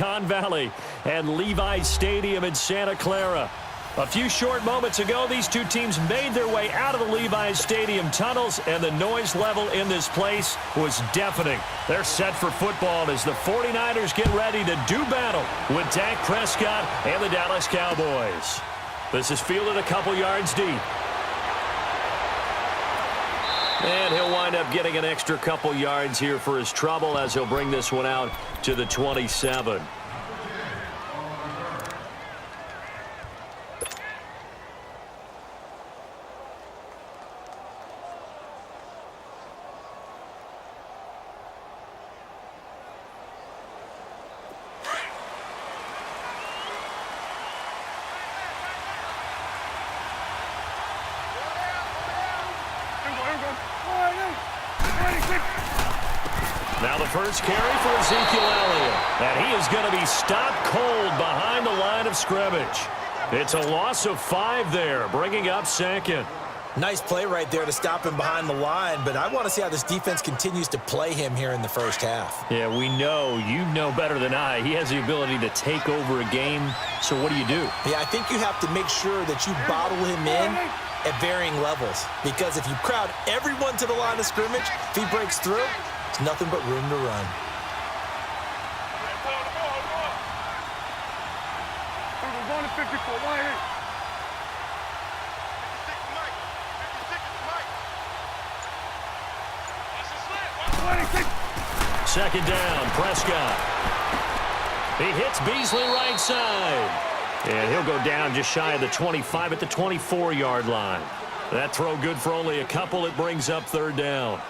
Silicon Valley and Levi's Stadium in Santa Clara. A few short moments ago, these two teams made their way out of the Levi's Stadium tunnels, and the noise level in this place was deafening. They're set for football as the 49ers get ready to do battle with Dak Prescott and the Dallas Cowboys. This is fielded a couple yards deep. And he'll wind up getting an extra couple yards here for his trouble as he'll bring this one out to the 27. Now the first carry for Ezekiel Elliott. And he is going to be stopped cold behind the line of scrimmage. It's a loss of 5 there, bringing up second. Nice play right there to stop him behind the line, but I want to see how this defense continues to play him here in the first half. Yeah, we know, you know better than I, he has the ability to take over a game. So what do? Yeah, I think you have to make sure that you bottle him in at varying levels, because if you crowd everyone to the line of scrimmage, if he breaks through, it's nothing but room to run. Second down, Prescott. He hits Beasley right side. And he'll go down just shy of the 25 at the 24-yard line. That throw good for only a couple. It brings up third down.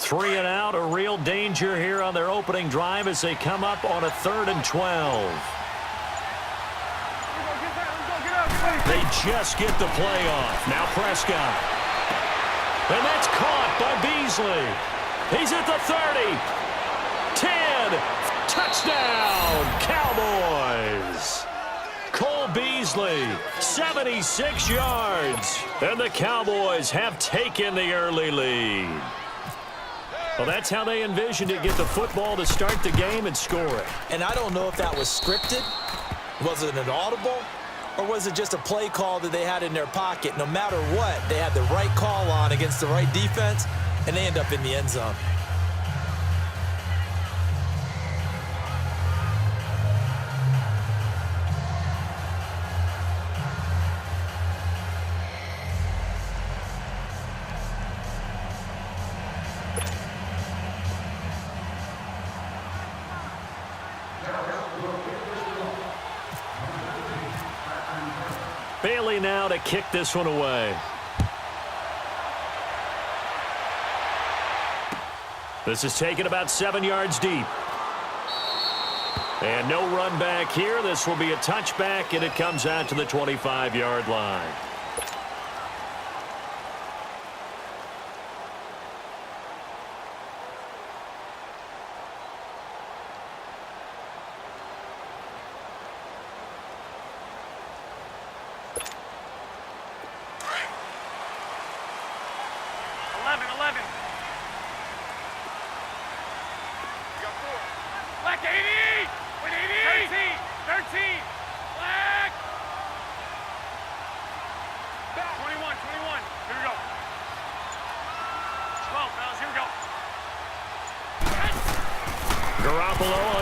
Three and out, a real danger here on their opening drive as they come up on a 3rd and 12. They just get the play off. Now Prescott. And that's caught by Beasley. He's at the 30. 10. Touchdown, Cowboys. Cole Beasley, 76 yards. And the Cowboys have taken the early lead. Well, that's how they envisioned it, get the football to start the game and score it. And I don't know if that was scripted, was it an audible, or was it just a play call that they had in their pocket? No matter what, they had the right call on against the right defense, and they end up in the end zone. Bailey now to kick this one away. This is taken about 7 yards deep. And no run back here. This will be a touchback, and it comes out to the 25-yard line.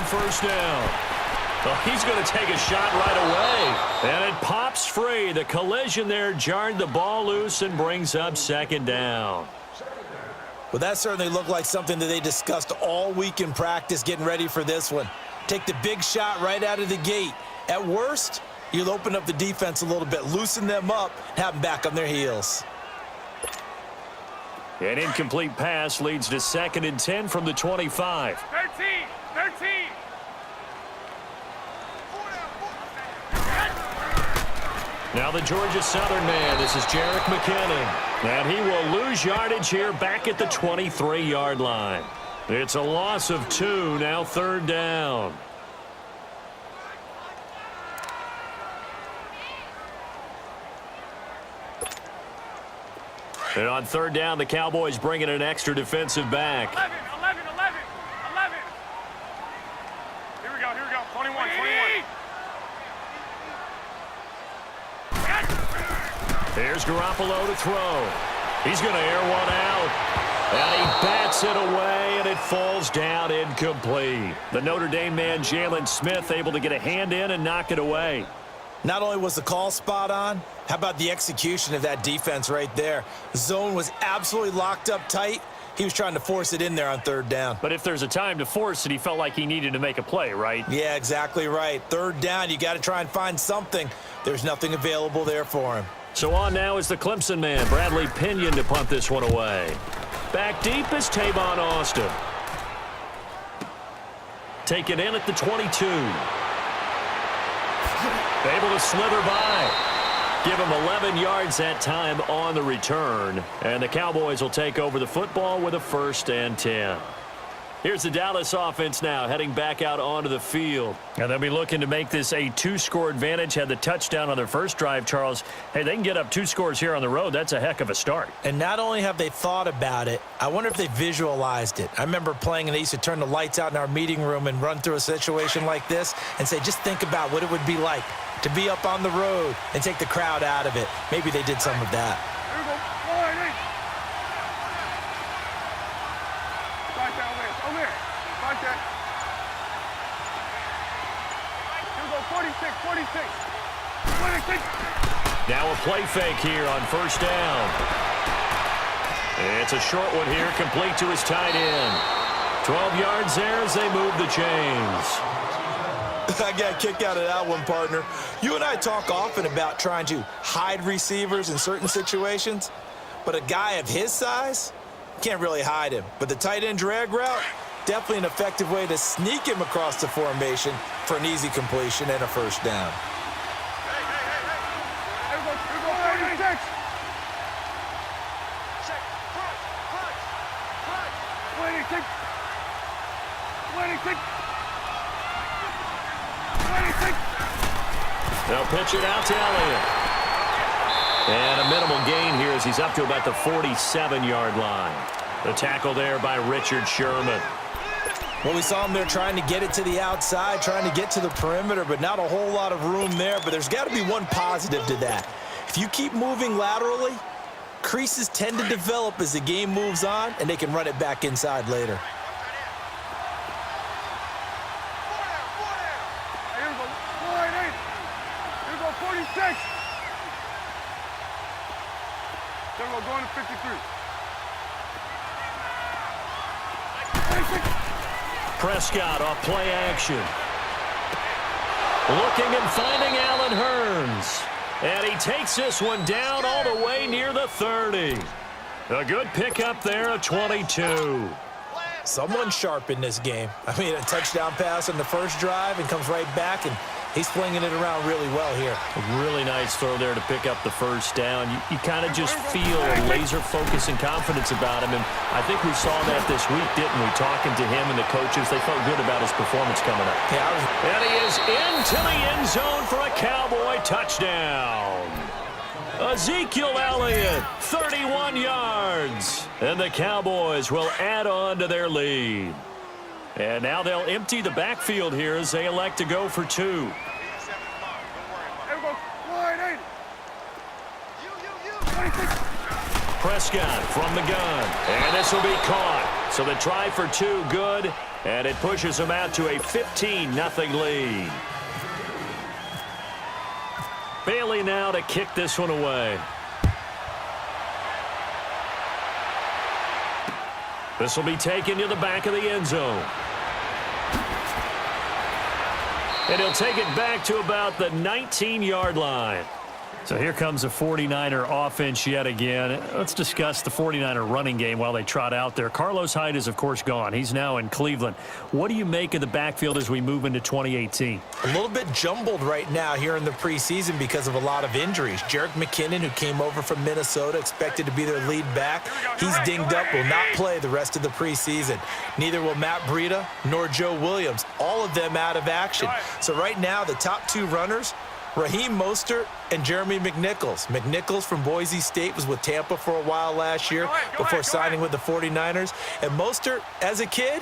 First down. Well, he's going to take a shot right away. And it pops free. The collision there jarred the ball loose and brings up second down. Well, that certainly looked like something that they discussed all week in practice getting ready for this one. Take the big shot right out of the gate. At worst, you'll open up the defense a little bit, loosen them up, have them back on their heels. An incomplete pass leads to 2nd and 10 from the 25. 13. Now the Georgia Southern man, this is Jerick McKinnon. And he will lose yardage here back at the 23-yard line. It's a loss of 2, now 3rd down. And on 3rd down, the Cowboys bring in an extra defensive back. 11. Here we go, 21. Here's Garoppolo to throw. He's going to air one out. And he bats it away, and it falls down incomplete. The Notre Dame man, Jalen Smith, able to get a hand in and knock it away. Not only was the call spot on, how about the execution of that defense right there? The zone was absolutely locked up tight. He was trying to force it in there on 3rd down. But if there's a time to force it, he felt like he needed to make a play, right? Yeah, exactly right. 3rd down, you got to try and find something. There's nothing available there for him. So on now is the Clemson man, Bradley Pinion, to punt this one away. Back deep is Tavon Austin. Take it in at the 22. Able to slither by. Give him 11 yards that time on the return. And the Cowboys will take over the football with a 1st and 10. Here's the Dallas offense now heading back out onto the field. And they'll be looking to make this a 2-score advantage. Had the touchdown on their first drive, Charles. Hey, they can get up 2 scores here on the road. That's a heck of a start. And not only have they thought about it, I wonder if they visualized it. I remember playing and they used to turn the lights out in our meeting room and run through a situation like this and say, just think about what it would be like to be up on the road and take the crowd out of it. Maybe they did some of that. Here we go. Over here. Like that. Here we go. 46. Now a play fake here on 1st down. It's a short one here, complete to his tight end. 12 yards there as they move the chains. I got a kick out of that one, partner. You and I talk often about trying to hide receivers in certain situations, but a guy of his size can't really hide him. But the tight end drag route, definitely an effective way to sneak him across the formation for an easy completion and a 1st down. Here we go. 46. 26. They'll pitch it out to Elliott. And a minimal gain here as he's up to about the 47-yard line. The tackle there by Richard Sherman. Well, we saw him there trying to get it to the outside, trying to get to the perimeter, but not a whole lot of room there. But there's got to be one positive to that. If you keep moving laterally, creases tend to develop as the game moves on, and they can run it back inside later. Here we go. 46. Then we'll go into 53. Prescott off play action. Looking and finding Allen Hurns. And he takes this one down all the way near the 30. A good pickup there at 22. Someone sharp in this game. I mean, a touchdown pass on the first drive and comes right back, and he's flinging it around really well here. A really nice throw there to pick up the 1st down. You kind of just feel laser focus and confidence about him, and I think we saw that this week, didn't we? Talking to him and the coaches, they felt good about his performance coming up. Yeah, and he is into the end zone for a Cowboy touchdown. Ezekiel Elliott, 31 yards. And the Cowboys will add on to their lead. And now they'll empty the backfield here as they elect to go for 2. Prescott from the gun. And this will be caught. So the try for 2 good. And it pushes them out to a 15-0 lead. Bailey now to kick this one away. This will be taken to the back of the end zone. And he'll take it back to about the 19-yard line. So here comes the 49er offense yet again. Let's discuss the 49er running game while they trot out there. Carlos Hyde is, of course, gone. He's now in Cleveland. What do you make of the backfield as we move into 2018? A little bit jumbled right now here in the preseason because of a lot of injuries. Jerick McKinnon, who came over from Minnesota, expected to be their lead back. He's dinged up, will not play the rest of the preseason. Neither will Matt Breida nor Joe Williams. All of them out of action. So right now, the top two runners, Raheem Mostert and Jeremy McNichols. McNichols from Boise State was with Tampa for a while last year before signing with the 49ers. And Mostert, as a kid,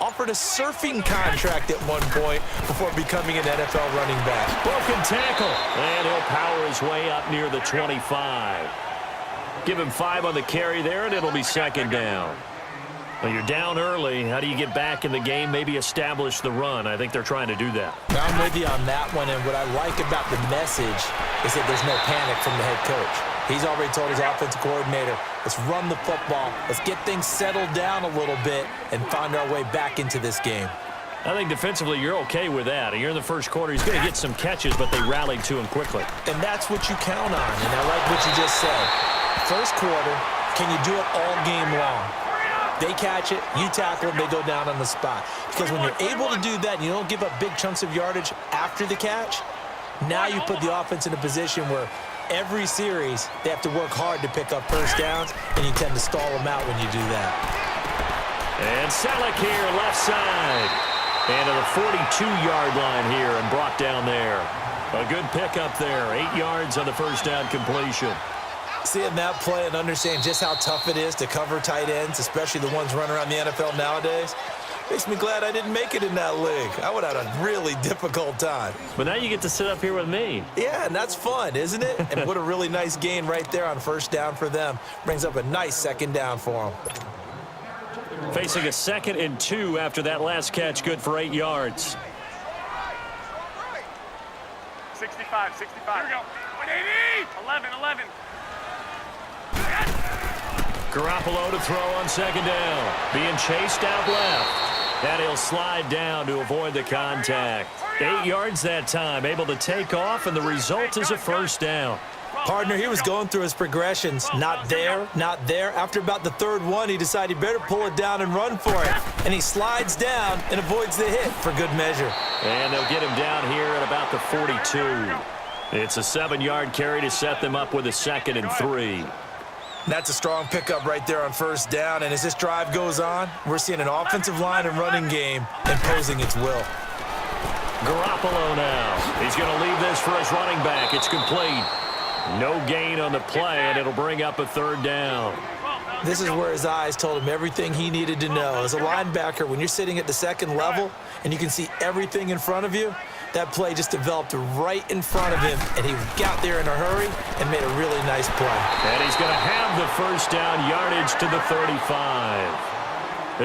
offered a surfing contract at one point before becoming an NFL running back. Broken tackle, and he'll power his way up near the 25. Give him 5 on the carry there, and it'll be second down. Well, you're down early. How do you get back in the game, maybe establish the run? I think they're trying to do that. I'm with you on that one, and what I like about the message is that there's no panic from the head coach. He's already told his offensive coordinator, let's run the football, let's get things settled down a little bit and find our way back into this game. I think defensively you're okay with that. You're in the first quarter. He's going to get some catches, but they rallied to him quickly. And that's what you count on, and I like what you just said. First quarter, can you do it all game long? They catch it, you tackle them, they go down on the spot. Because when you're able to do that and you don't give up big chunks of yardage after the catch, now you put the offense in a position where every series they have to work hard to pick up first downs, and you tend to stall them out when you do that. And Selleck here, left side. And to the 42-yard line here and brought down there. A good pickup there, 8 yards on the first down completion. Seeing that play and understand just how tough it is to cover tight ends, especially the ones running around the NFL nowadays, makes me glad I didn't make it in that league. I would have had a really difficult time. But now you get to sit up here with me. Yeah, and that's fun, isn't it? And what a really nice gain right there on first down for them. Brings up a nice second down for them. Facing a 2nd and 2 after that last catch, good for 8 yards. 65. Here we go. 180. 11. Garoppolo to throw on second down. Being chased out left. And he'll slide down to avoid the contact. 8 yards that time, able to take off, and the result is a first down. Partner, he was going through his progressions. Not there, not there. After about the third one, he decided he better pull it down and run for it. And he slides down and avoids the hit for good measure. And they'll get him down here at about the 42. It's a 7-yard carry to set them up with a 2nd and 3. That's a strong pickup right there on first down. And as this drive goes on, we're seeing an offensive line and running game imposing its will. Garoppolo now. He's going to leave this for his running back. It's complete. No gain on the play, and it'll bring up a 3rd down. This is where his eyes told him everything he needed to know. As a linebacker, when you're sitting at the 2nd level and you can see everything in front of you, that play just developed right in front of him, and he got there in a hurry and made a really nice play. And he's going to have the first down, yardage to the 35.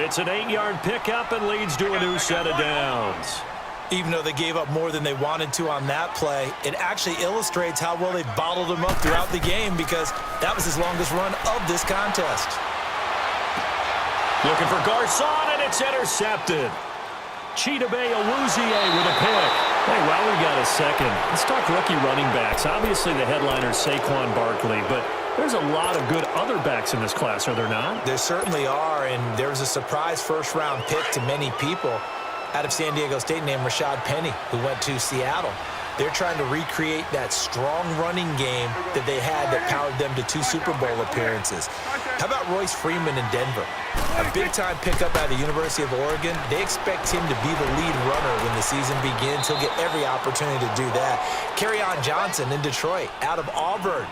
It's an 8-yard pickup and leads to a new set of downs. Even though they gave up more than they wanted to on that play, it actually illustrates how well they bottled him up throughout the game, because that was his longest run of this contest. Looking for Garcon, and it's intercepted. Chidobe Awuzie with a pick. Hey, while we got a second, let's talk rookie running backs. Obviously, the headliner is Saquon Barkley, but there's a lot of good other backs in this class, are there not? There certainly are, and there was a surprise first-round pick to many people out of San Diego State named Rashad Penny, who went to Seattle. They're trying to recreate that strong running game that they had that powered them to 2 Super Bowl appearances. How about Royce Freeman in Denver? A big-time pickup out of the University of Oregon. They expect him to be the lead runner when the season begins. He'll get every opportunity to do that. Kerryon Johnson in Detroit, out of Auburn.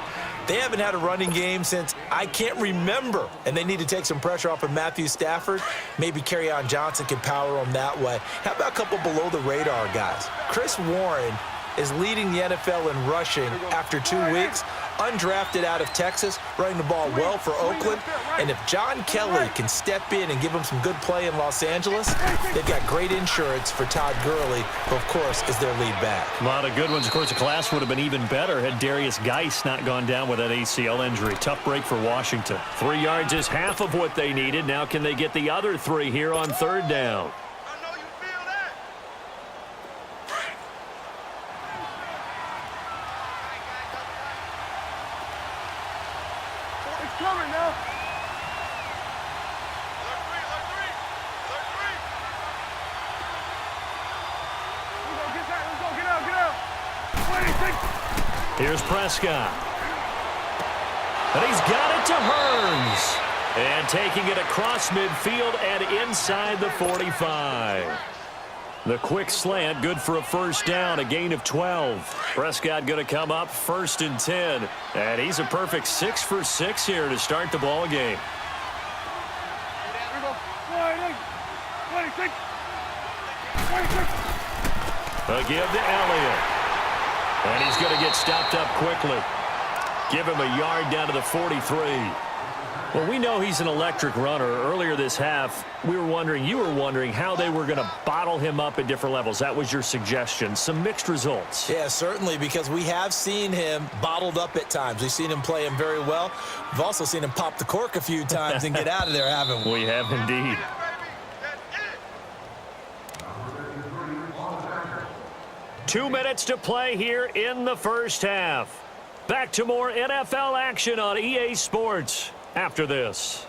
They haven't had a running game since I can't remember, and they need to take some pressure off of Matthew Stafford. Maybe Kerryon Johnson can power them that way. How about a couple below-the-radar guys? Chris Warren is leading the NFL in rushing after 2 weeks, undrafted out of Texas, running the ball well for Oakland. And if John Kelly can step in and give them some good play in Los Angeles, they've got great insurance for Todd Gurley, who, of course, is their lead back. A lot of good ones. Of course, the class would have been even better had Darius Geis not gone down with that ACL injury. Tough break for Washington. 3 yards is half of what they needed. Now can they get the other 3 here on 3rd down? coming now. Here's Prescott. And he's got it to Hearns. And taking it across midfield and inside the 45. The quick slant, good for a first down, a gain of 12. Prescott going to come up 1st and 10. And he's a perfect 6 for 6 here to start the ball game. A give to Elliott. And he's going to get stopped up quickly. Give him a yard down to the 43. Well, we know he's an electric runner. Earlier this half, you were wondering how they were going to bottle him up at different levels. That was your suggestion. Some mixed results. Yeah, certainly, because we have seen him bottled up at times. We've seen him play him very well. We've also seen him pop the cork a few times and get out of there, haven't we? We have indeed. Two minutes to play here in the first half. Back to more NFL action on EA Sports after this.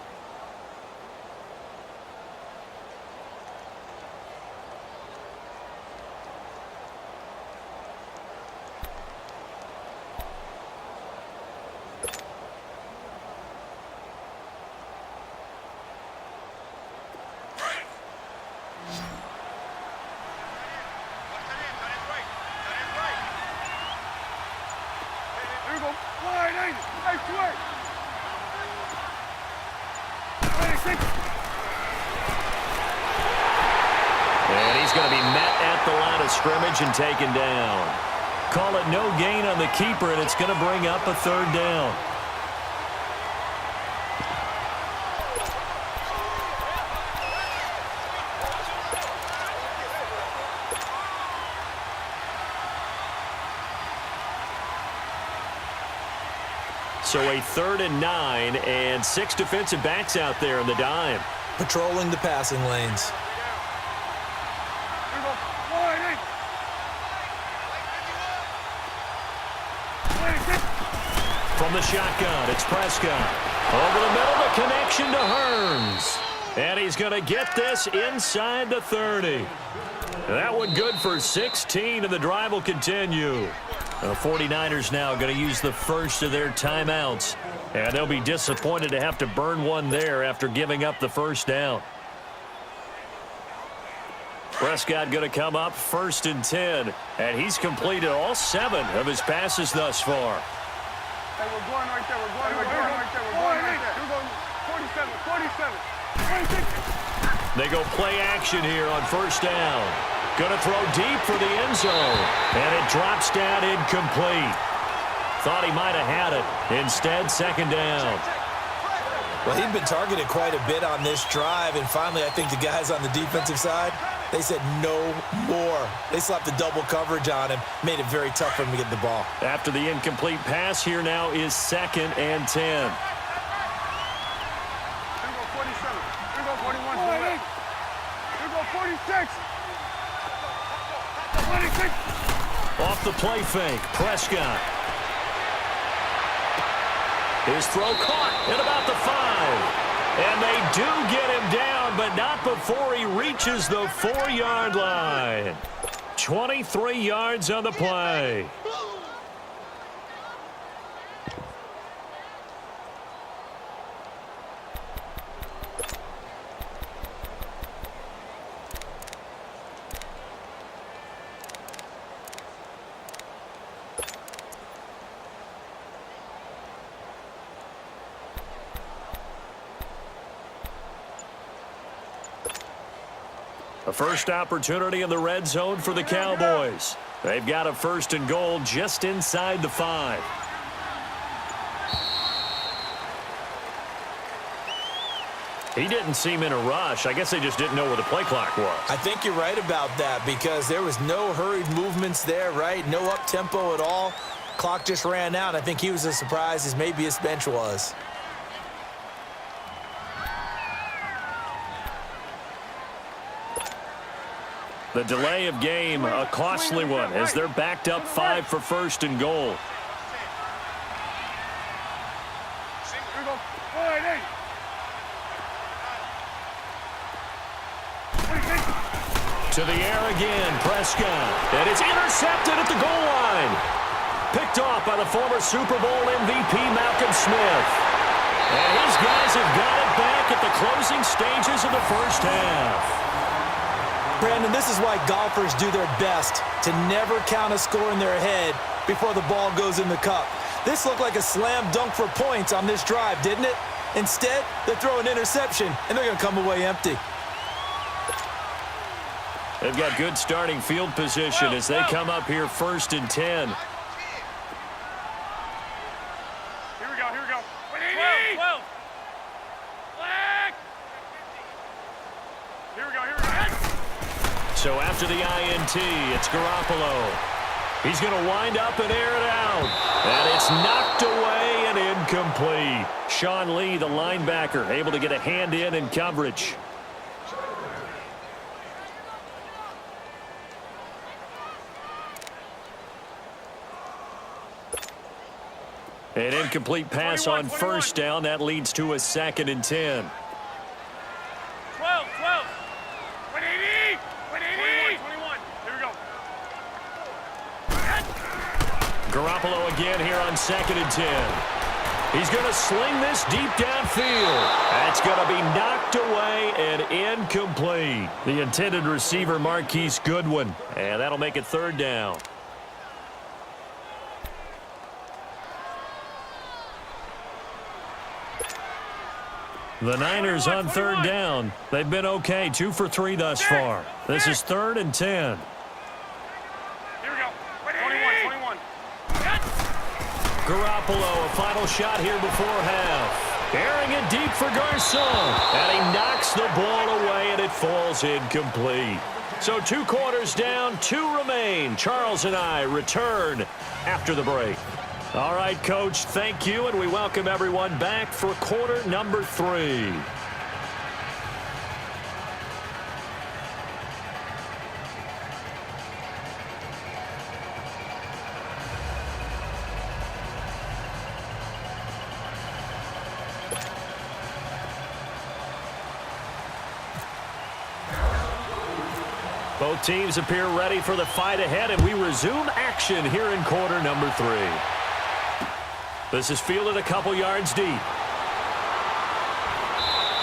And he's going to be met at the line of scrimmage and taken down. Call it no gain on the keeper, and it's going to bring up a 3rd down. So a 3rd and 9 and 6 defensive backs out there in the dime. Patrolling the passing lanes. From the shotgun, it's Prescott. Over the middle, the connection to Hearns. And he's going to get this inside the 30. That one good for 16, and the drive will continue. The 49ers now going to use the first of their timeouts. And they'll be disappointed to have to burn one there after giving up the first down. Prescott going to come up 1st and 10. And he's completed all 7 of his passes thus far. Hey, we're going right there. We're going right there. We're going right there. We're going 47, 47. They go play action here on 1st down. Going to throw deep for the end zone. And it drops down incomplete. Thought he might have had it. Instead, 2nd down. Well, he'd been targeted quite a bit on this drive, and finally I think the guys on the defensive side, they said no more. They slapped the double coverage on him, made it very tough for him to get the ball. After the incomplete pass, here now is 2nd and 10. Here go 47. Here go 41. Here go 46. 26. Off the play fake, Prescott. His throw caught at about the 5. And they do get him down, but not before he reaches the 4-yard line. 23 yards on the play. A first opportunity in the red zone for the Cowboys. They've got a 1st and goal just inside the 5. He didn't seem in a rush. I guess they just didn't know where the play clock was. I think you're right about that because there was no hurried movements there, right? No up-tempo at all. Clock just ran out. I think he was as surprised as maybe his bench was. The delay of game, a costly one, as they're backed up 5 for 1st and goal. we go. 48. 26. To the air again, Prescott. And it's intercepted at the goal line. Picked off by the former Super Bowl MVP, Malcolm Smith. And his guys have got it back at the closing stages of the first half. Brandon, this is why golfers do their best to never count a score in their head before the ball goes in the cup. This looked like a slam dunk for points on this drive, didn't it? Instead, they throw an interception, and they're going to come away empty. They've got good starting field position as they come up here 1st and 10. Here we go, here we go. 12, 12. Flag. Here we go, here we go. So after the INT, it's Garoppolo. He's going to wind up and air it out. And it's knocked away and incomplete. Sean Lee, the linebacker, able to get a hand in coverage. An incomplete pass on 1st down. That leads to a 2nd and 10. 12, 12. 180. 180. 21. Here we go. Garoppolo again here on 2nd and 10. He's going to sling this deep downfield. That's going to be knocked away and incomplete. The intended receiver, Marquise Goodwin. And that'll make it 3rd down. The Niners on 3rd down. They've been okay, 2 for 3 thus far. This is 3rd and 10. Here we go. 21, 21. Garoppolo, a final shot here before half. Airing it deep for Garcon. And he knocks the ball away, and it falls incomplete. So 2 quarters down, 2 remain. Charles and I return after the break. All right, Coach, thank you, and we welcome everyone back for quarter number 3. Both teams appear ready for the fight ahead, and we resume action here in quarter number 3. This is fielded a couple yards deep.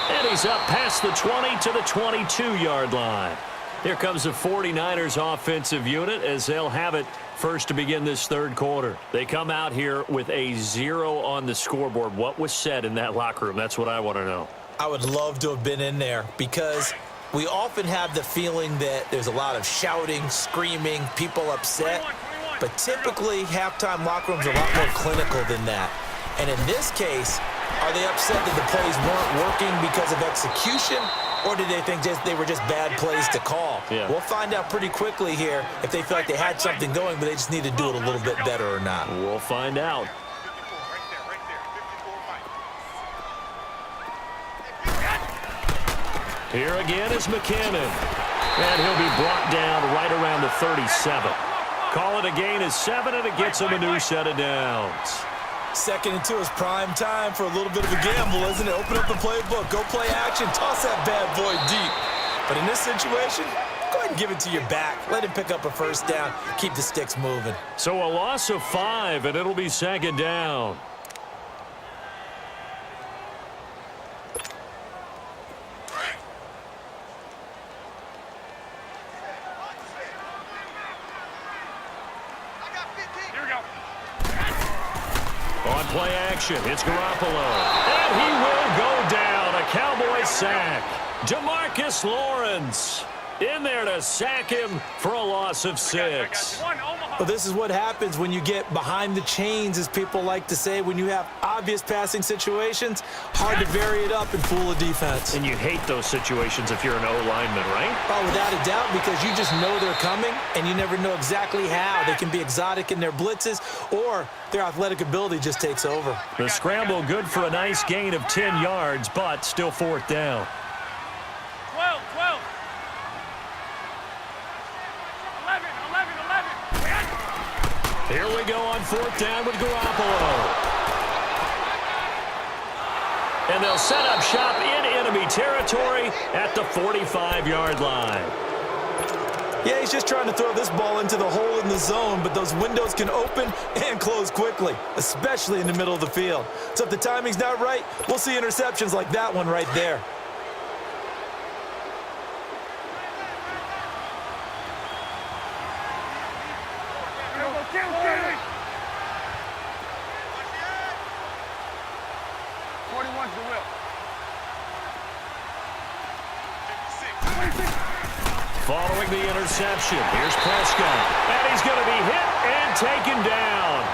And he's up past the 20 to the 22-yard line. Here comes the 49ers offensive unit as they'll have it first to begin this 3rd quarter. They come out here with a 0 on the scoreboard. What was said in that locker room? That's what I want to know. I would love to have been in there because we often have the feeling that there's a lot of shouting, screaming, people upset. But typically, halftime locker rooms are a lot more clinical than that. And in this case, are they upset that the plays weren't working because of execution, or did they think they were just bad plays to call? Yeah. We'll find out pretty quickly here if they feel like they had something going, but they just need to do it a little bit better or not. We'll find out. Here again is McKinnon. And he'll be brought down right around the 37. Call it a gain of 7, and it gets him a new set of downs. 2nd and 2 is prime time for a little bit of a gamble, isn't it? Open up the playbook, go play action, toss that bad boy deep. But in this situation, go ahead and give it to your back. Let him pick up a 1st down, keep the sticks moving. So a loss of 5, and it'll be 2nd down. On play action, it's Garoppolo. And he will go down. A Cowboy sack. DeMarcus Lawrence in there to sack him for a loss of 6. Well, this is what happens when you get behind the chains, as people like to say. When you have obvious passing situations, hard to vary it up and fool a defense. And you hate those situations if you're an O-lineman, right? Oh, without a doubt, because you just know they're coming, and you never know exactly how. They can be exotic in their blitzes, or their athletic ability just takes over. The scramble good for a nice gain of 10 yards, but still 4th down. 12, 12. 11, 11, 11. Here we go on 4th down with Garoppolo. And they'll set up shop in enemy territory at the 45-yard line. Yeah, he's just trying to throw this ball into the hole in the zone, but those windows can open and close quickly, especially in the middle of the field. So if the timing's not right, we'll see interceptions like that one right there. Following the interception, here's Prescott. And he's going to be hit and taken down.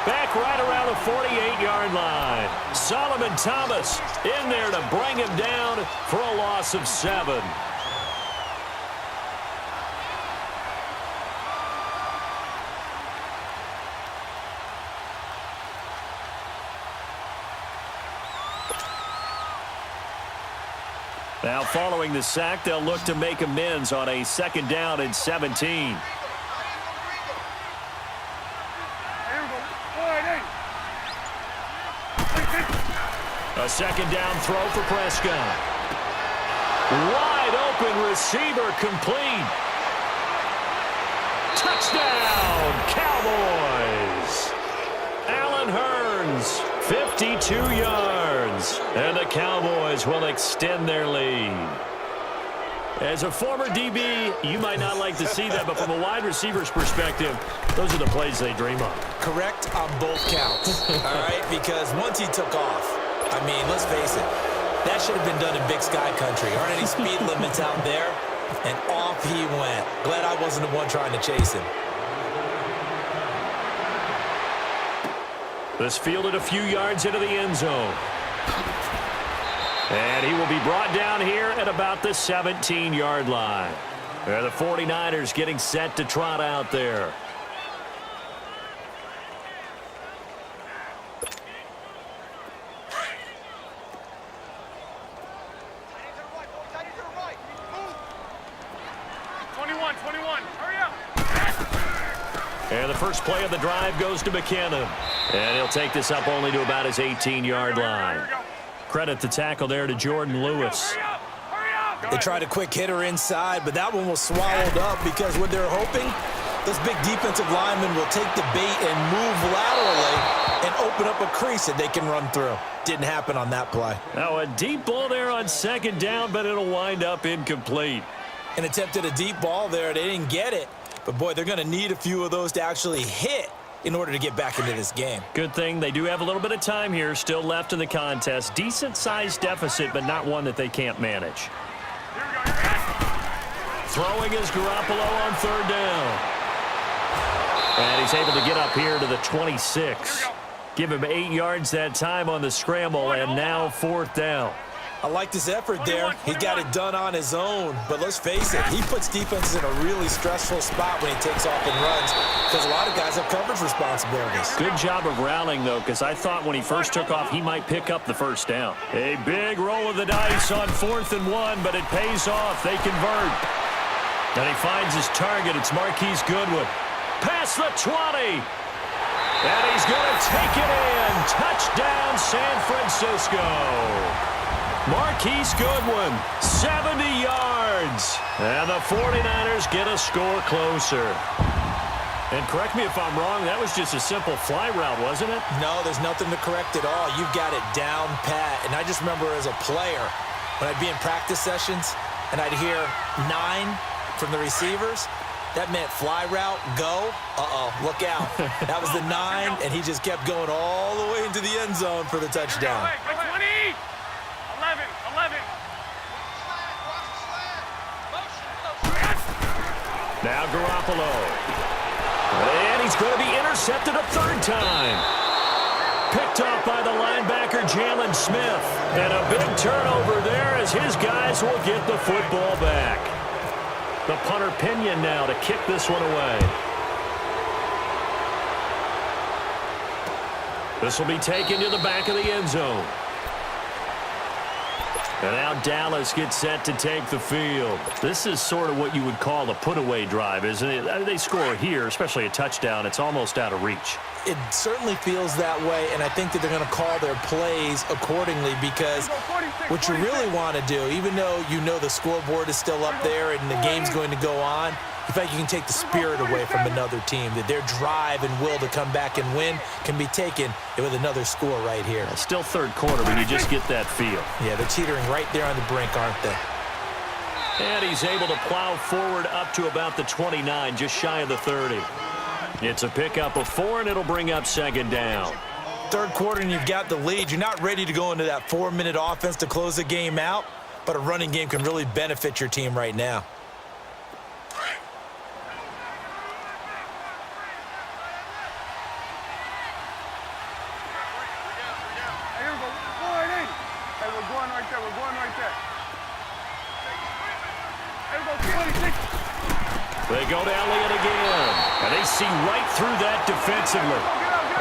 Back right around the 48-yard line. Solomon Thomas in there to bring him down for a loss of 7. Now, following the sack, they'll look to make amends on a 2nd down and 17. A 2nd down throw for Prescott. Wide open receiver complete. Touchdown, Cowboys. Allen Hurns, 52 yards. And the Cowboys will extend their lead. As a former DB, you might not like to see that, but from a wide receiver's perspective, those are the plays they dream of. Correct on both counts, all right? Because once he took off, I mean, let's face it, that should have been done in Big Sky Country. Aren't any speed limits out there? And off he went. Glad I wasn't the one trying to chase him. This fielded a few yards into the end zone. And he will be brought down here at about the 17-yard line. They're the 49ers getting set to trot out there. And the first play of the drive goes to McKinnon. And he'll take this up only to about his 18-yard line. Credit the tackle there to Jordan Lewis. They tried a quick hitter inside, but that one was swallowed up because what they're hoping, those big defensive linemen will take the bait and move laterally and open up a crease that they can run through. Didn't happen on that play. Now a deep ball there on 2nd down, but it'll wind up incomplete. And attempted a deep ball there. They didn't get it. But, boy, they're going to need a few of those to actually hit in order to get back into this game. Good thing they do have a little bit of time here still left in the contest. Decent-sized deficit, but not one that they can't manage. Throwing is Garoppolo on 3rd down. And he's able to get up here to the 26. Give him 8 yards that time on the scramble, and now 4th down. I liked his effort there. He got it done on his own. But let's face it, he puts defenses in a really stressful spot when he takes off and runs because a lot of guys have coverage responsibilities. Good job of rallying, though, because I thought when he first took off, he might pick up the 1st down. A big roll of the dice on 4th and 1, but it pays off. They convert. And he finds his target. It's Marquise Goodwin. Past the 20. And he's going to take it in. Touchdown, San Francisco. Marquise Goodwin, 70 yards. And the 49ers get a score closer. And correct me if I'm wrong, that was just a simple fly route, wasn't it? No, there's nothing to correct at all. You've got it down pat. And I just remember as a player, when I'd be in practice sessions and I'd hear 9 from the receivers, that meant fly route, go. Uh-oh, look out. That was the 9, and he just kept going all the way into the end zone for the touchdown. 11. Now Garoppolo. And he's going to be intercepted a 3rd time. Picked off by the linebacker, Jalen Smith. And a big turnover there as his guys will get the football back. The punter Pinion now to kick this one away. This will be taken to the back of the end zone. And now Dallas gets set to take the field. This is sort of what you would call a put-away drive, isn't it? They score here, especially a touchdown. It's almost out of reach. it certainly feels that way, and I think that they're going to call their plays accordingly, because what you really want to do, even though you know the scoreboard is still up there and the game's going to go on, in fact, you can take the spirit away from another team, that their drive and will to come back and win can be taken with another score right here. Still third quarter, but you just get that feel. Yeah, they're teetering right there on the brink, aren't they? And he's able to plow forward up to about the 29, just shy of the 30. It's a pickup of 4, and it'll bring up second down. Third quarter, and you've got the lead. You're not ready to go into that 4-minute offense to close the game out, but a running game can really benefit your team right now. They go to Elliott again, and they see right through that defensively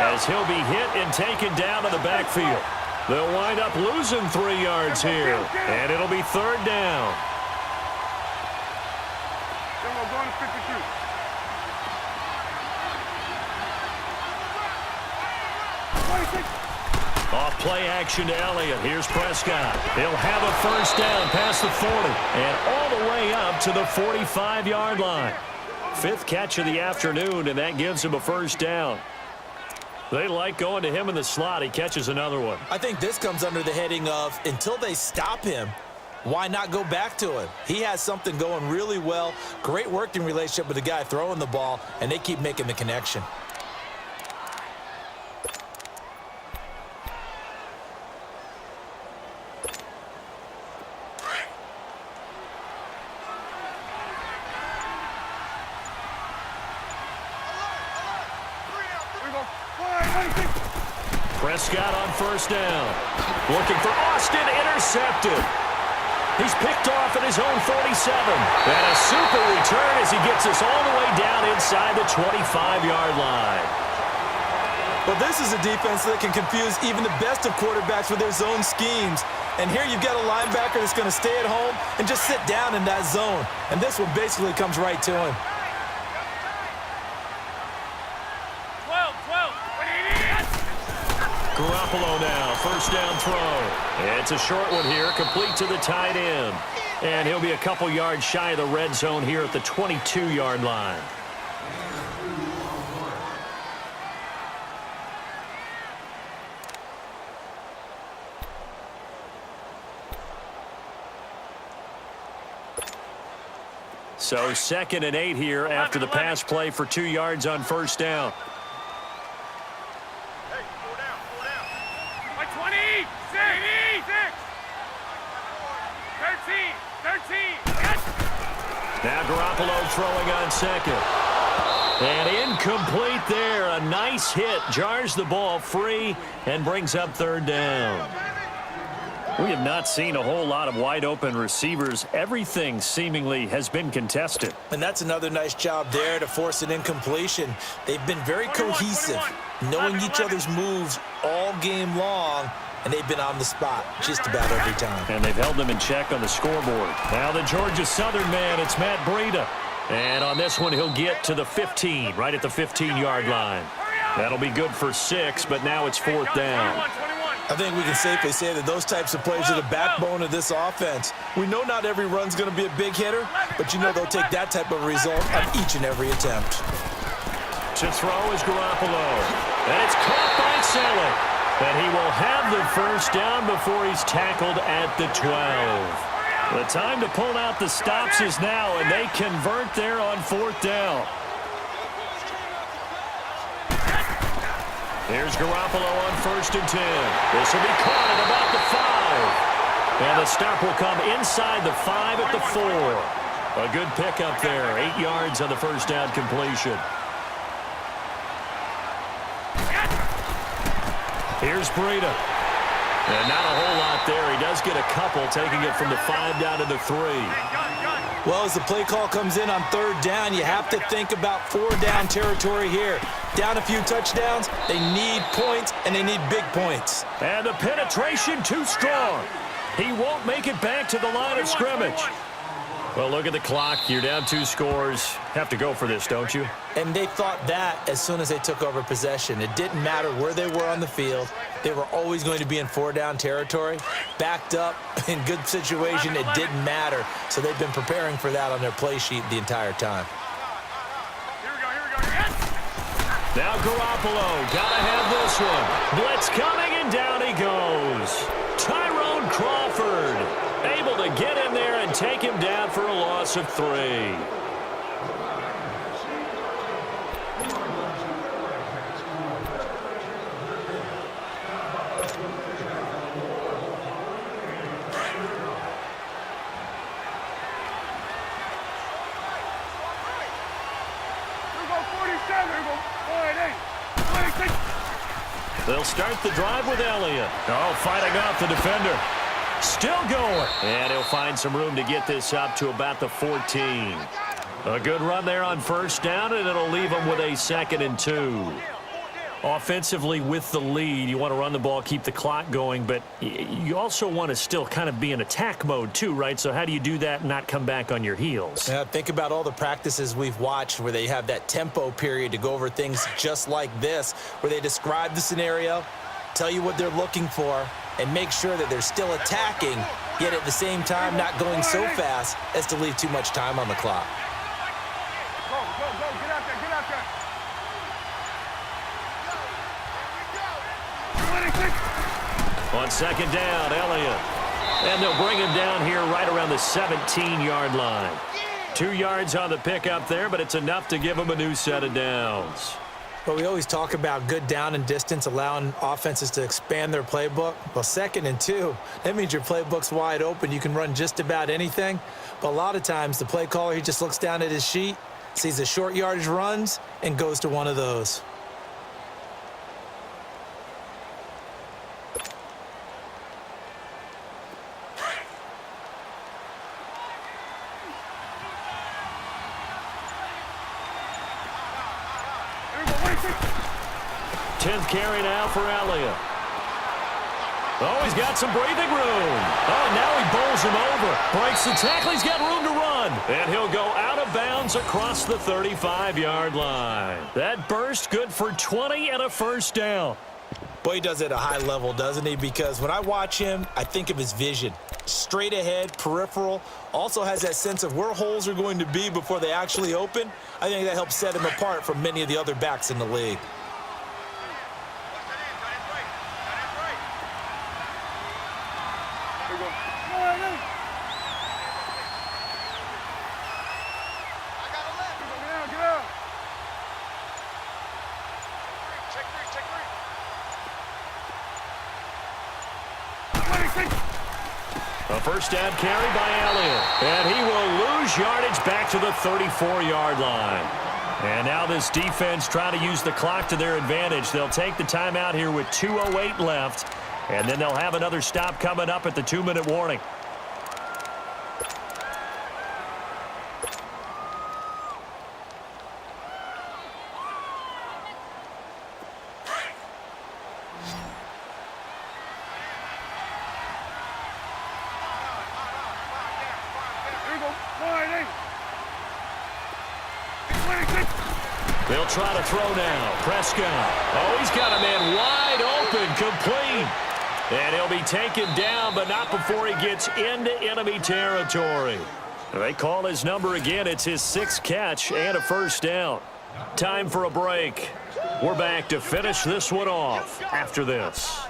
as he'll be hit and taken down to the backfield. They'll wind up losing 3 yards here, and it'll be third down. Off play action to Elliott. Here's Prescott. He'll have a first down past the 40 and all the way up to the 45-yard line. 5th catch of the afternoon, and that gives him a first down. They like going to him in the slot. He catches another one. I think this comes under the heading of, until they stop him, why not go back to him? He has something going really well. Great working relationship with the guy throwing the ball, and they keep making the connection. Prescott on first down. Looking for Austin, intercepted. He's picked off at his own 47. And a super return as he gets us all the way down inside the 25-yard line. Well, this is a defense that can confuse even the best of quarterbacks with their zone schemes. And here you've got a linebacker that's going to stay at home and just sit down in that zone. And this one basically comes right to him. Garoppolo now, first down throw. It's a short one here, complete to the tight end. And he'll be a couple yards shy of the red zone here at the 22-yard line. So 2nd and 8 here after the pass play for 2 yards on first down. Now Garoppolo throwing on second. And incomplete there. A nice hit. Jars the ball free and brings up third down. We have not seen a whole lot of wide open receivers. Everything seemingly has been contested. And that's another nice job there to force an incompletion. They've been very cohesive, knowing each other's moves all game long. And they've been on the spot just about every time. And they've held them in check on the scoreboard. Now the Georgia Southern man, it's Matt Breida. And on this one, he'll get to the 15, right at the 15-yard line. That'll be good for 6, but now it's 4th down. I think we can safely say that those types of plays are the backbone of this offense. We know not every run's going to be a big hitter, but you know they'll take that type of result on each and every attempt. To throw is Garoppolo. And it's caught by Selleck. And he will have the first down before he's tackled at the 12. The time to pull out the stops is now, and they convert there on 4th down. Here's Garoppolo on 1st and 10. This will be caught at about the 5. And the stop will come inside the 5 at the 4. A good pickup there. 8 yards on the first down completion. Here's Breida. And not a whole lot there. He does get a couple, taking it from the 5 down to the 3. Well, as the play call comes in on 3rd down, you have to think about 4-down territory here. Down a few touchdowns, they need points, and they need big points. And the penetration too strong. He won't make it back to the line of scrimmage. Well, look at the clock. You're down 2 scores. Have to go for this, don't you? And they thought that as soon as they took over possession. It didn't matter where they were on the field. They were always going to be in 4-down territory. Backed up, in good situation, it didn't matter. So they've been preparing for that on their play sheet the entire time. Now Garoppolo, gotta have this one. Blitz coming, and down he goes. Tyrone Crawford able to get in there and take him down for a loss of 3. They'll start the drive with Elliott. Oh, fighting off the defender. Still going. And he'll find some room to get this up to about the 14. A good run there on first down, and it'll leave them with a 2nd and 2. Offensively with the lead, you want to run the ball, keep the clock going, but you also want to still kind of be in attack mode too, right? So how do you do that and not come back on your heels? Yeah, think about all the practices we've watched where they have that tempo period to go over things just like this, where they describe the scenario, tell you what they're looking for, and make sure that they're still attacking, yet at the same time not going so fast as to leave too much time on the clock. Go, get out there, get out there. On 2nd down, Elliott. And they'll bring him down here right around the 17-yard line. 2 yards on the pickup there, but it's enough to give him a new set of downs. But we always talk about good down and distance, allowing offenses to expand their playbook. Well, 2nd and 2, that means your playbook's wide open. You can run just about anything. But a lot of times, the play caller, he just looks down at his sheet, sees the short yardage runs, and goes to one of those. Tenth carry now for Elliott. Oh, he's got some breathing room. Oh, now he bowls him over. Breaks the tackle. He's got room to run. And he'll go out of bounds across the 35-yard line. That burst good for 20 and a first down. Boy, he does it at a high level, doesn't he? Because when I watch him, I think of his vision. Straight ahead, peripheral. Also has that sense of where holes are going to be before they actually open. I think that helps set him apart from many of the other backs in the league. A first down carry by Elliott. And he will lose yardage back to the 34-yard line. And now this defense trying to use the clock to their advantage. They'll take the timeout here with 2:08 left. And then they'll have another stop coming up at the 2-minute warning. They'll try to throw now. Prescott. Oh, he's got a man wide open, complete. And he'll be taken down, but not before he gets into enemy territory. They call his number again. It's his 6th catch and a first down. Time for a break. We're back to finish this one off after this.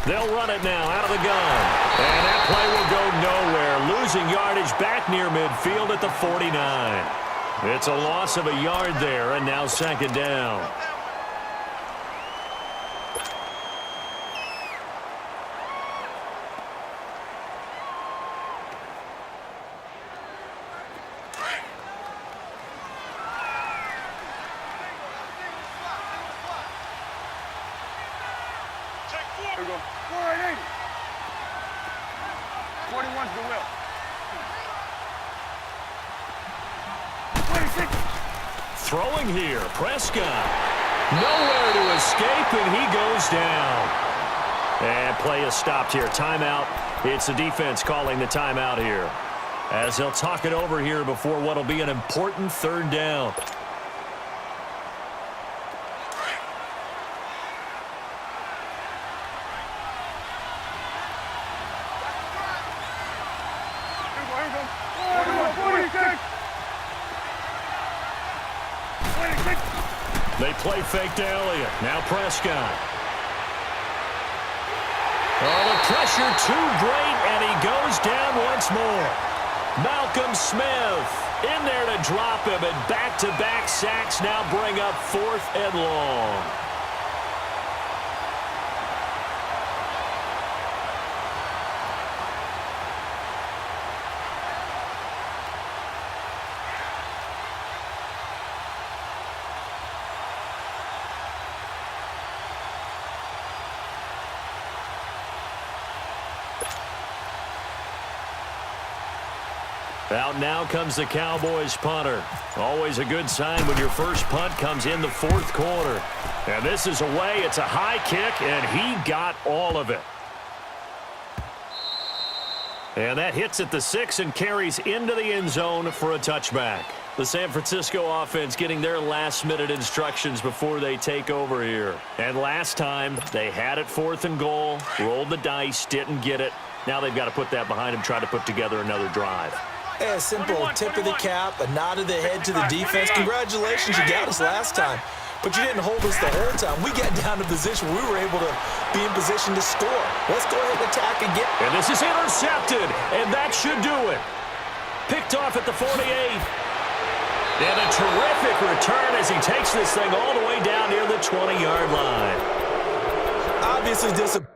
They'll run it now out of the gun. And that play will go nowhere. Losing yardage back near midfield at the 49. It's a loss of a yard there, and now 2nd down. Here we go. 480. 41's the will. 26. Throwing here, Prescott. Nowhere to escape, and he goes down. And play is stopped here. Timeout. It's the defense calling the timeout here, as they'll talk it over here before what will be an important third down. They play fake to Elliott. Now Prescott. Oh, the pressure too great, and he goes down once more. Malcolm Smith in there to drop him, and back-to-back sacks now bring up 4th and long. Out now comes the Cowboys punter. Always a good sign when your first punt comes in the 4th quarter. And this is away. It's a high kick, and he got all of it. And that hits at the 6 and carries into the end zone for a touchback. The San Francisco offense getting their last-minute instructions before they take over here. And last time, they had it 4th and goal, rolled the dice, didn't get it. Now they've got to put that behind them, try to put together another drive. A simple tip of the cap, a nod of the head to the defense. Congratulations, you got us last time, but you didn't hold us the whole time. We got down to a position where we were able to be in position to score. Let's go ahead and attack again. And this is intercepted, and that should do it. Picked off at the 48. And a terrific return as he takes this thing all the way down near the 20-yard line. Obviously disappointed.